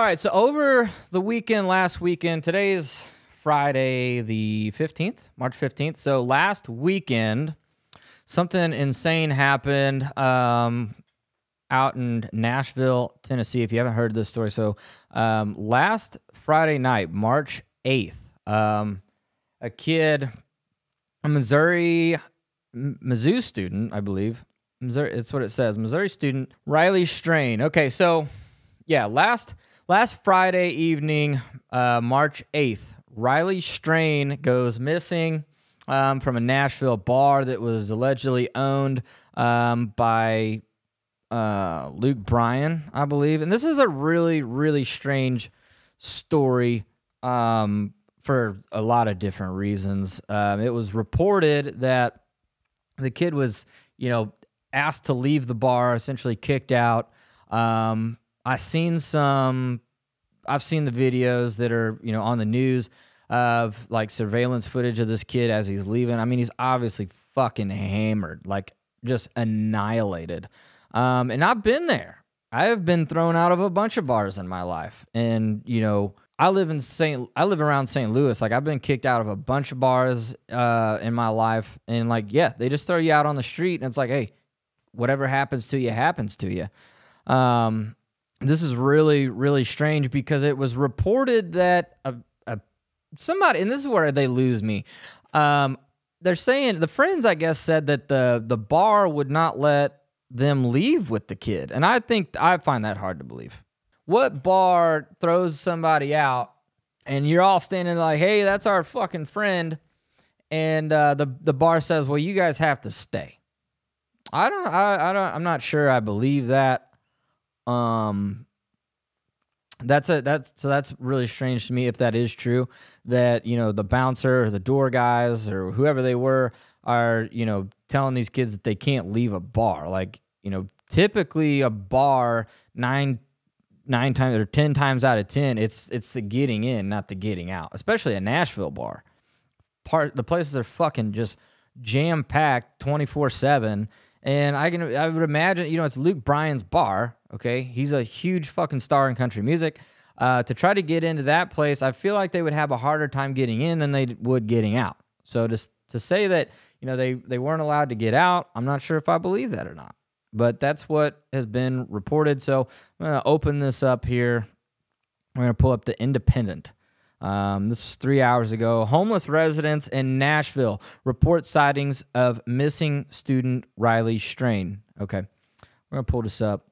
right, so over the weekend, last weekend, today is Friday the 15th, March 15th. So last weekend, something insane happened out in Nashville, Tennessee, if you haven't heard this story. So last Friday night, March 8th, a kid, a Mizzou student, I believe. Missouri, it's what it says. Missouri student Riley Strain. Okay, so yeah, last Friday evening, March 8th, Riley Strain goes missing from a Nashville bar that was allegedly owned by Luke Bryan, I believe. And this is a really, really strange story for a lot of different reasons. It was reported that the kid was, asked to leave the bar, essentially kicked out. I've seen the videos that are, on the news of like surveillance footage of this kid as he's leaving. I mean, he's obviously fucking hammered, like just annihilated. And I've been there. I have been thrown out of a bunch of bars in my life. And, I live around St. Louis. Like, I've been kicked out of a bunch of bars in my life. And like, yeah, they just throw you out on the street and it's like, hey, whatever happens to you, happens to you. This is really, really strange because it was reported that somebody, and this is where they lose me. They're saying, the friends, I guess, said that the bar would not let them leave with the kid. And I find that hard to believe. What bar throws somebody out and you're all standing like, hey, that's our fucking friend. And the bar says, well, you guys have to stay. I'm not sure I believe that. That's really strange to me if that is true, that, the bouncer or the door guys or whoever they were are, telling these kids that they can't leave a bar. Like, typically a bar 9 times or 10 times out of 10, it's the getting in, not the getting out, especially a Nashville bar. The places are fucking just jam-packed 24/7. And I would imagine, it's Luke Bryan's bar, okay? He's a huge fucking star in country music. To try to get into that place, I feel like they would have a harder time getting in than they would getting out. So to say that, they weren't allowed to get out, I'm not sure if I believe that or not. But that's what has been reported. So I'm going to open this up here. We're going to pull up the Independent. This was 3 hours ago. Homeless residents in Nashville report sightings of missing student Riley Strain. Okay, we're going to pull this up.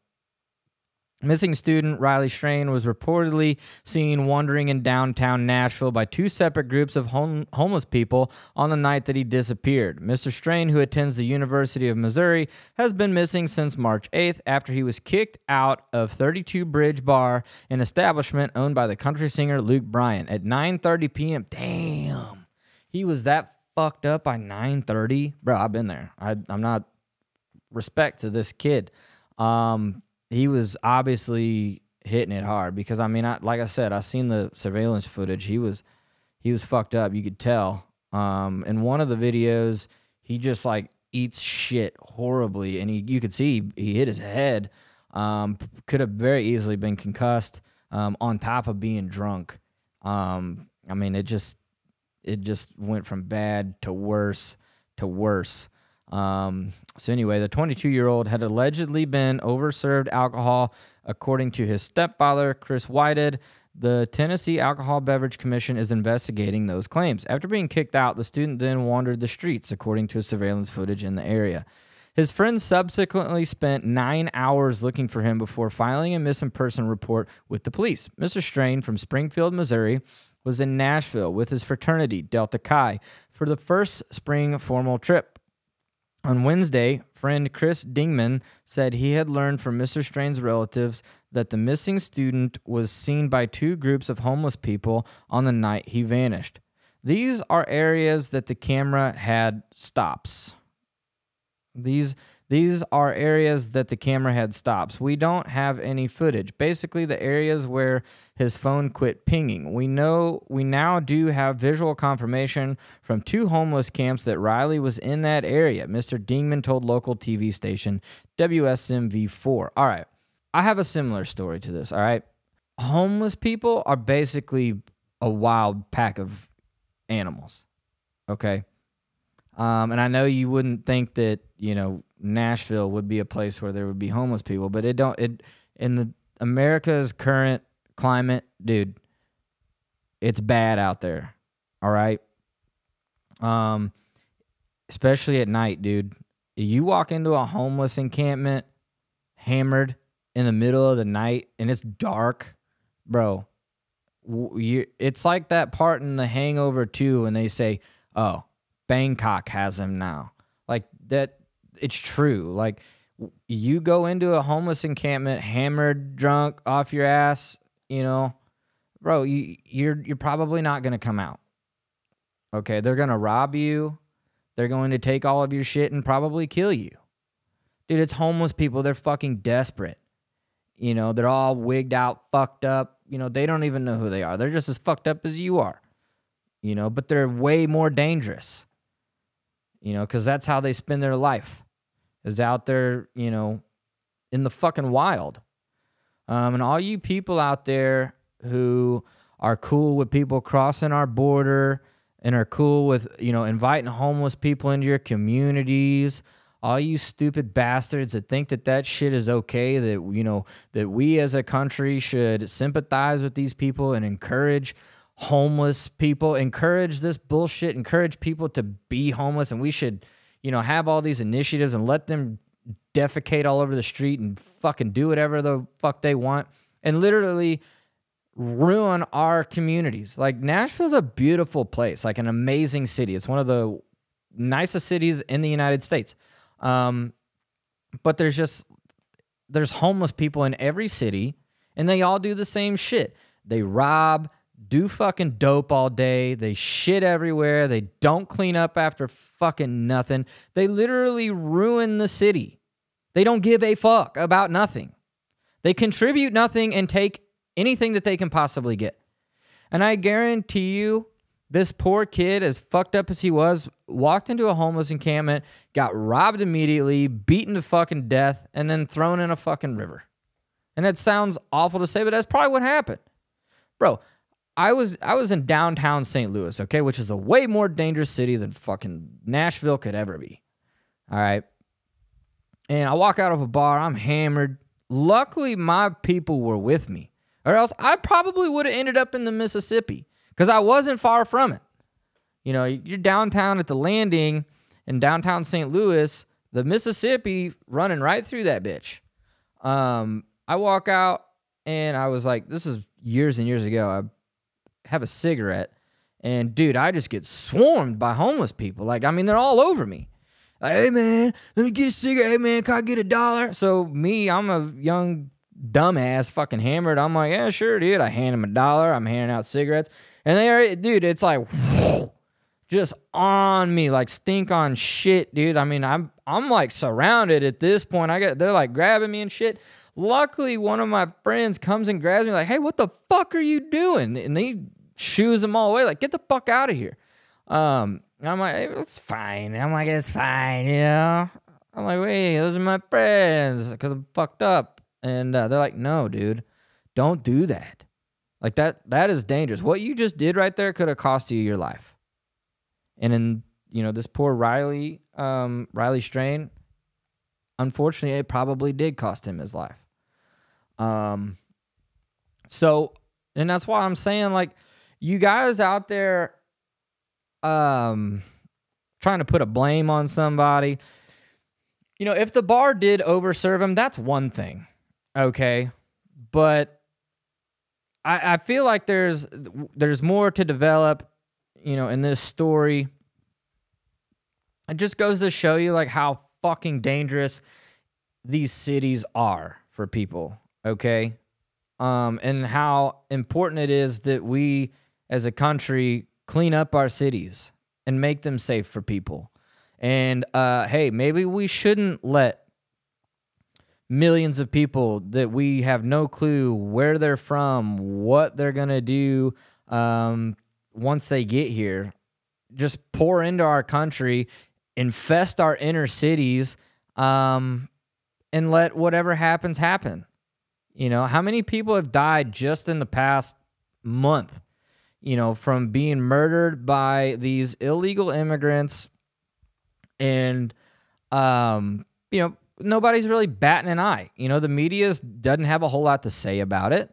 Missing student Riley Strain was reportedly seen wandering in downtown Nashville by two separate groups of homeless people on the night that he disappeared. Mr. Strain, who attends the University of Missouri, has been missing since March 8th after he was kicked out of 32 Bridge Bar, an establishment owned by the country singer Luke Bryan, at 9:30 p.m. Damn. He was that fucked up by 9:30? Bro, I've been there. I'm not... Respect to this kid. He was obviously hitting it hard because, like I said, I seen the surveillance footage. He was fucked up. You could tell. In one of the videos, he just like eats shit horribly, and you could see he hit his head. Could have very easily been concussed. On top of being drunk. It just went from bad to worse to worse. So anyway, the 22-year-old had allegedly been overserved alcohol, according to his stepfather, Chris Whitehead. The Tennessee Alcohol Beverage Commission is investigating those claims. After being kicked out, the student then wandered the streets, according to surveillance footage in the area. His friends subsequently spent 9 hours looking for him before filing a missing person report with the police. Mr. Strain from Springfield, Missouri, was in Nashville with his fraternity, Delta Chi, for the first spring formal trip. On Wednesday, friend Chris Dingman said he had learned from Mr. Strain's relatives that the missing student was seen by two groups of homeless people on the night he vanished. These are areas that the camera had stops. These are areas that the camera had stops. We don't have any footage. Basically, the areas where his phone quit pinging. We now do have visual confirmation from two homeless camps that Riley was in that area, Mr. Dingman told local TV station WSMV4. All right. I have a similar story to this, all right? homeless people are basically a wild pack of animals. Okay. And I know you wouldn't think that, Nashville would be a place where there would be homeless people, but in the America's current climate, dude, it's bad out there. All right. Especially at night, dude. You walk into a homeless encampment hammered in the middle of the night and it's dark, bro. It's like that part in The Hangover 2 when they say, "Oh, Bangkok has him now." Like that, it's true. Like you go into a homeless encampment, hammered, drunk, off your ass, bro. You're probably not gonna come out. Okay, they're gonna rob you. They're going to take all of your shit and probably kill you, dude. It's homeless people. They're fucking desperate. They're all wigged out, fucked up. They don't even know who they are. They're just as fucked up as you are. But they're way more dangerous. Because that's how they spend their life, is out there, in the fucking wild. And all you people out there who are cool with people crossing our border and are cool with, inviting homeless people into your communities, all you stupid bastards that think that shit is okay, that, that we as a country should sympathize with these people and encourage homeless people, encourage this bullshit, encourage people to be homeless, and we should, have all these initiatives and let them defecate all over the street and fucking do whatever the fuck they want and literally ruin our communities. Like, Nashville's a beautiful place, like an amazing city. It's one of the nicest cities in the United States. But there's homeless people in every city, and they all do the same shit. They rob, do fucking dope all day. They shit everywhere. They don't clean up after fucking nothing. They literally ruin the city. They don't give a fuck about nothing. They contribute nothing and take anything that they can possibly get. And I guarantee you, this poor kid, as fucked up as he was, walked into a homeless encampment, got robbed immediately, beaten to fucking death, and then thrown in a fucking river. And it sounds awful to say, but that's probably what happened. Bro, I was in downtown St. Louis, okay, which is a way more dangerous city than fucking Nashville could ever be. All right. And I walk out of a bar, I'm hammered. Luckily, my people were with me, or else I probably would have ended up in the Mississippi, because I wasn't far from it. You're downtown at the Landing in downtown St. Louis, the Mississippi running right through that bitch. I walk out, and I was like, this is years and years ago. I have a cigarette, and dude, I just get swarmed by homeless people. Like, I mean, they're all over me. Like, hey man, let me get a cigarette. Hey man, can I get $1? So me, I'm a young dumbass, fucking hammered. I'm like, yeah, sure, dude. I hand him $1. I'm handing out cigarettes, and they are, dude. It's like, just on me, like stink on shit, dude. I mean, I'm like surrounded at this point. They're like grabbing me and shit. Luckily, one of my friends comes and grabs me, like, hey, what the fuck are you doing? And he shoos them all away, like, get the fuck out of here. I'm like, hey, it's fine. I'm like, it's fine, I'm like, wait, those are my friends, because I'm fucked up. And they're like, no, dude, don't do that. Like, that is dangerous. What you just did right there could have cost you your life. And in, this poor Riley Strain, unfortunately, it probably did cost him his life. So, and that's why I'm saying, like, you guys out there trying to put a blame on somebody, if the bar did overserve him, that's one thing, okay? But I feel like there's more to develop, in this story. It just goes to show you, like, how fucking dangerous these cities are for people, okay? And how important it is that we, as a country, clean up our cities and make them safe for people. And, hey, maybe we shouldn't let millions of people that we have no clue where they're from, what they're going to do once they get here, just pour into our country, infest our inner cities, and let whatever happens happen. You know, how many people have died just in the past month, you know, from being murdered by these illegal immigrants? And, you know, nobody's really batting an eye. You know, the media doesn't have a whole lot to say about it.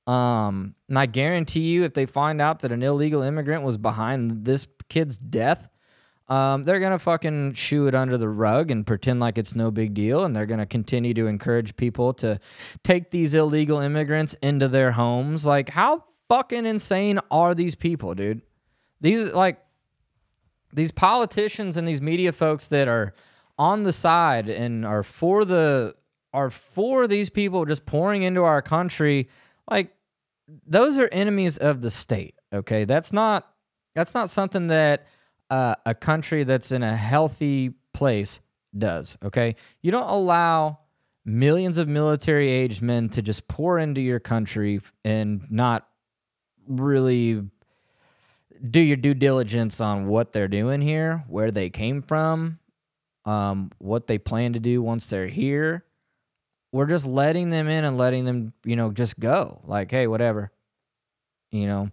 And I guarantee you, if they find out that an illegal immigrant was behind this kid's death, they're going to fucking shoo it under the rug and pretend like it's no big deal. And they're going to continue to encourage people to take these illegal immigrants into their homes. Like, how fucking insane are these people, dude? These politicians and these media folks that are on the side and are for these people just pouring into our country, like, those are enemies of the state. Okay, that's not something that a country that's in a healthy place does. Okay, you don't allow millions of military-aged men to just pour into your country and not really do your due diligence on what they're doing here, where they came from, what they plan to do once they're here. We're just letting them in and letting them, you know, just go. Like, hey, whatever, you know.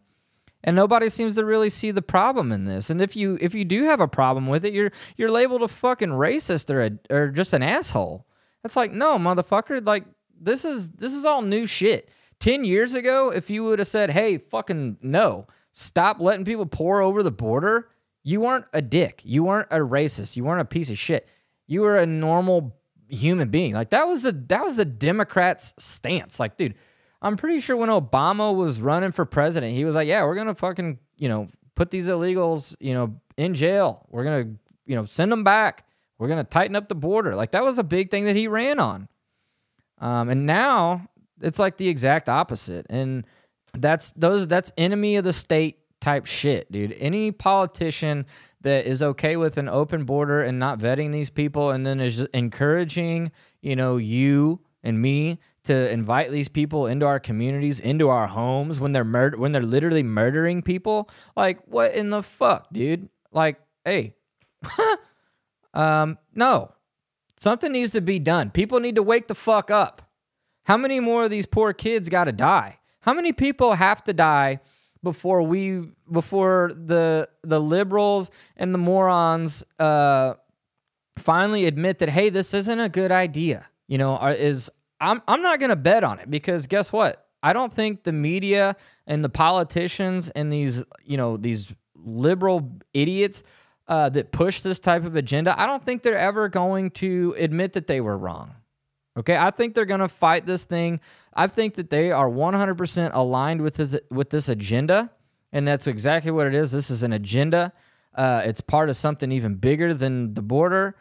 And nobody seems to really see the problem in this. And if you do have a problem with it, you're labeled a fucking racist or just an asshole. It's like, no, motherfucker. Like, this is all new shit. 10 years ago, if you would have said, hey, fucking no, stop letting people pour over the border, you weren't a dick. You weren't a racist. You weren't a piece of shit. You were a normal human being. Like, that was the Democrats' stance. Like, dude, I'm pretty sure when Obama was running for president, he was like, yeah, we're going to fucking, you know, put these illegals, you know, in jail. We're going to, you know, send them back. We're going to tighten up the border. Like, that was a big thing that he ran on. And now it's like the exact opposite. And that's enemy of the state type shit, dude. Any politician that is okay with an open border and not vetting these people and then is encouraging, you know, you and me to invite these people into our communities, into our homes when they're literally murdering people, like, what in the fuck, dude? Like, hey, no, something needs to be done. People need to wake the fuck up. How many more of these poor kids got to die? How many people have to die before the liberals and the morons finally admit that, hey, this isn't a good idea? You know, I'm not going to bet on it, because guess what? I don't think the media and the politicians and these, you know, these liberal idiots that push this type of agenda, I don't think they're ever going to admit that they were wrong. Okay, I think they're going to fight this thing. I think that they are 100% aligned with this agenda, and that's exactly what it is. This is an agenda. It's part of something even bigger than the border.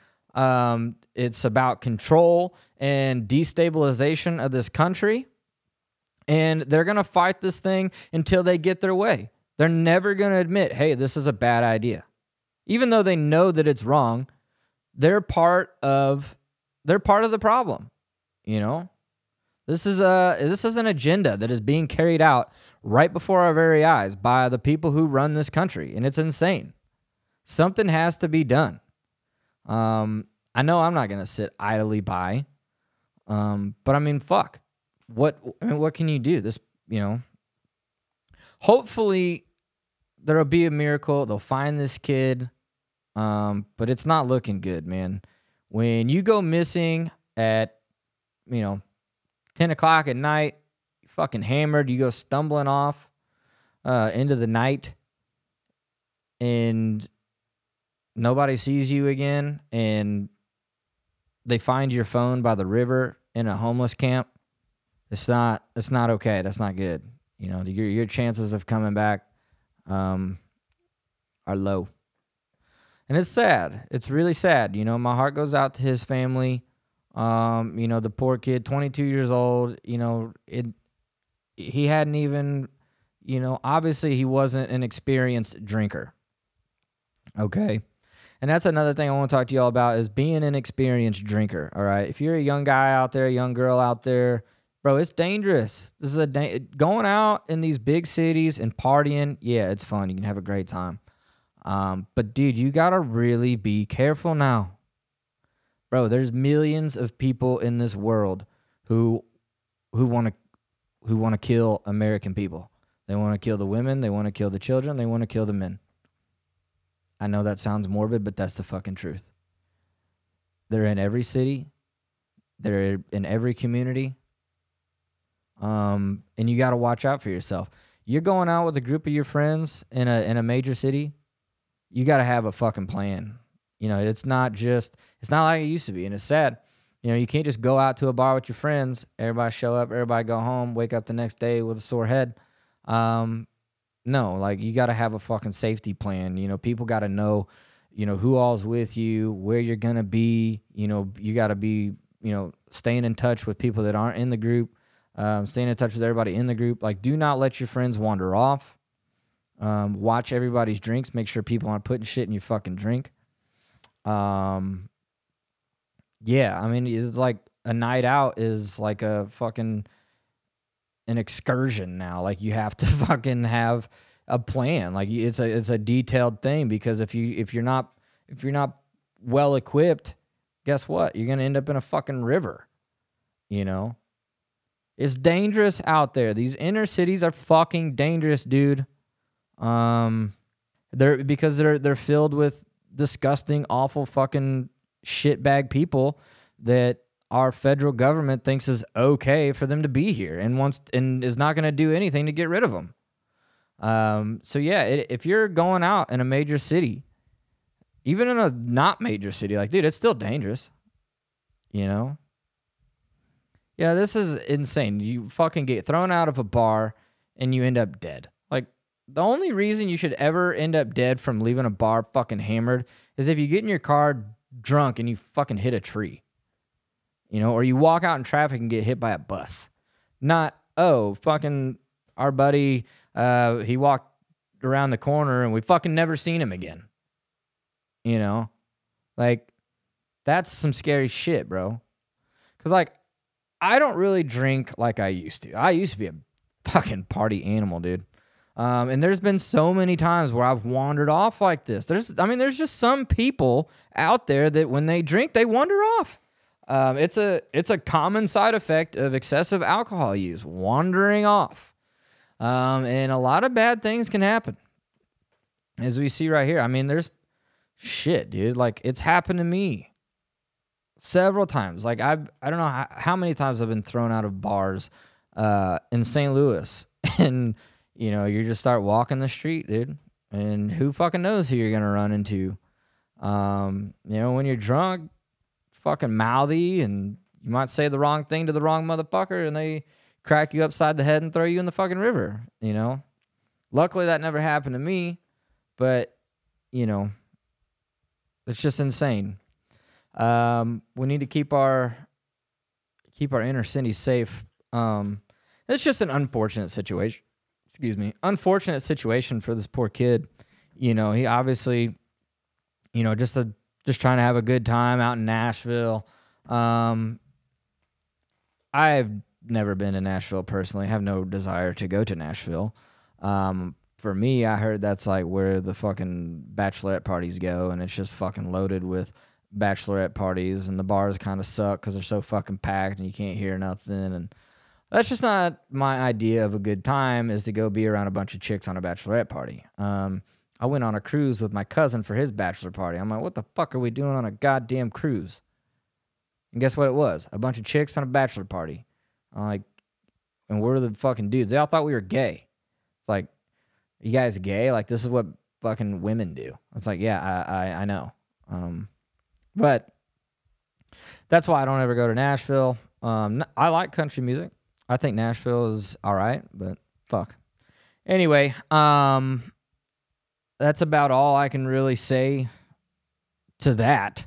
It's about control and destabilization of this country, and they're going to fight this thing until they get their way. They're never going to admit, hey, this is a bad idea. Even though they know that it's wrong, they're part of the problem. You know, this is an agenda that is being carried out right before our very eyes by the people who run this country, and it's insane. Something has to be done. I know I'm not going to sit idly by, but I mean, fuck. What can you do? This, you know, hopefully there'll be a miracle. They'll find this kid, but it's not looking good, man. When you go missing at, you know, 10 o'clock at night, fucking hammered, you go stumbling off into the night, and nobody sees you again, and they find your phone by the river in a homeless camp. It's not okay. That's not good. You know, your chances of coming back are low. And it's sad. It's really sad. You know, my heart goes out to his family. You know, the poor kid, 22 years old, you know, he hadn't even, you know, obviously he wasn't an experienced drinker. Okay. And that's another thing I want to talk to y'all about, is being an experienced drinker. All right. If you're a young guy out there, a young girl out there, bro, it's dangerous. This is going out in these big cities and partying. Yeah, it's fun. You can have a great time. But dude, you got to really be careful now. Bro, there's millions of people in this world who who want to kill American people. They want to kill the women. They want to kill the children. They want to kill the men. I know that sounds morbid, but that's the fucking truth. They're in every city. They're in every community. And you got to watch out for yourself. You're going out with a group of your friends in a major city. You got to have a fucking plan. You know, it's not like it used to be, and it's sad. You know, you can't just go out to a bar with your friends, everybody show up, everybody go home, wake up the next day with a sore head. No, like, you got to have a fucking safety plan. You know, people got to know, you know, who all's with you, where you're going to be. You know, you got to be, you know, staying in touch with people that aren't in the group, staying in touch with everybody in the group. Like, do not let your friends wander off. Watch everybody's drinks. Make sure people aren't putting shit in your fucking drink. Yeah, I mean, it's like a night out is like a fucking an excursion now. Like, you have to fucking have a plan. Like, it's a detailed thing, because if you're not well equipped, guess what? You're gonna end up in a fucking river. You know, it's dangerous out there. These inner cities are fucking dangerous, dude. They're filled with disgusting, awful fucking shitbag people that our federal government thinks is okay for them to be here and is not going to do anything to get rid of them. So yeah, if you're going out in a major city, even in a not major city, like, dude, it's still dangerous. You know? Yeah, this is insane. You fucking get thrown out of a bar and you end up dead. Like, the only reason you should ever end up dead from leaving a bar fucking hammered is if you get in your car drunk and you fucking hit a tree. You know, or you walk out in traffic and get hit by a bus. Not, oh, fucking our buddy, he walked around the corner and we fucking never seen him again. You know? Like, that's some scary shit, bro. Because, like, I don't really drink like I used to. I used to be a fucking party animal, dude. And there's been so many times where I've wandered off like this. There's just some people out there that when they drink, they wander off. It's a common side effect of excessive alcohol use, wandering off. And a lot of bad things can happen, as we see right here. I mean, there's shit, dude. Like, it's happened to me several times. Like, I don't know how many times I've been thrown out of bars in St. Louis, and you know, you just start walking the street, dude, and who fucking knows who you're gonna run into. You know, when you're drunk, fucking mouthy, and you might say the wrong thing to the wrong motherfucker, and they crack you upside the head and throw you in the fucking river. You know, luckily that never happened to me, but you know, it's just insane. We need to keep our inner city safe. It's just an unfortunate situation. Excuse me, unfortunate situation for this poor kid. You know, he obviously, you know, just trying to have a good time out in Nashville. I've never been to Nashville personally. I have no desire to go to Nashville. For me, I heard that's like where the fucking bachelorette parties go, and it's just fucking loaded with bachelorette parties, and the bars kind of suck because they're so fucking packed and you can't hear nothing. And that's just not my idea of a good time, is to go be around a bunch of chicks on a bachelorette party. I went on a cruise with my cousin for his bachelor party. I'm like, what the fuck are we doing on a goddamn cruise? And guess what it was? A bunch of chicks on a bachelor party. I'm like, and we're the fucking dudes. They all thought we were gay. It's like, you guys gay? Like, this is what fucking women do. It's like, yeah, I know. But that's why I don't ever go to Nashville. I like country music. I think Nashville is all right, but fuck. Anyway, that's about all I can really say to that.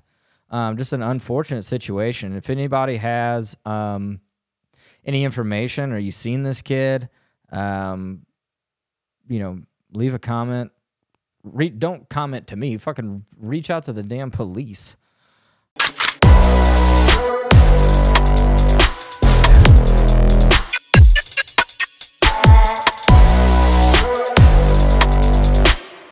Just an unfortunate situation. If anybody has any information, or you've seen this kid, you know, leave a comment. Don't comment to me. Fucking reach out to the damn police.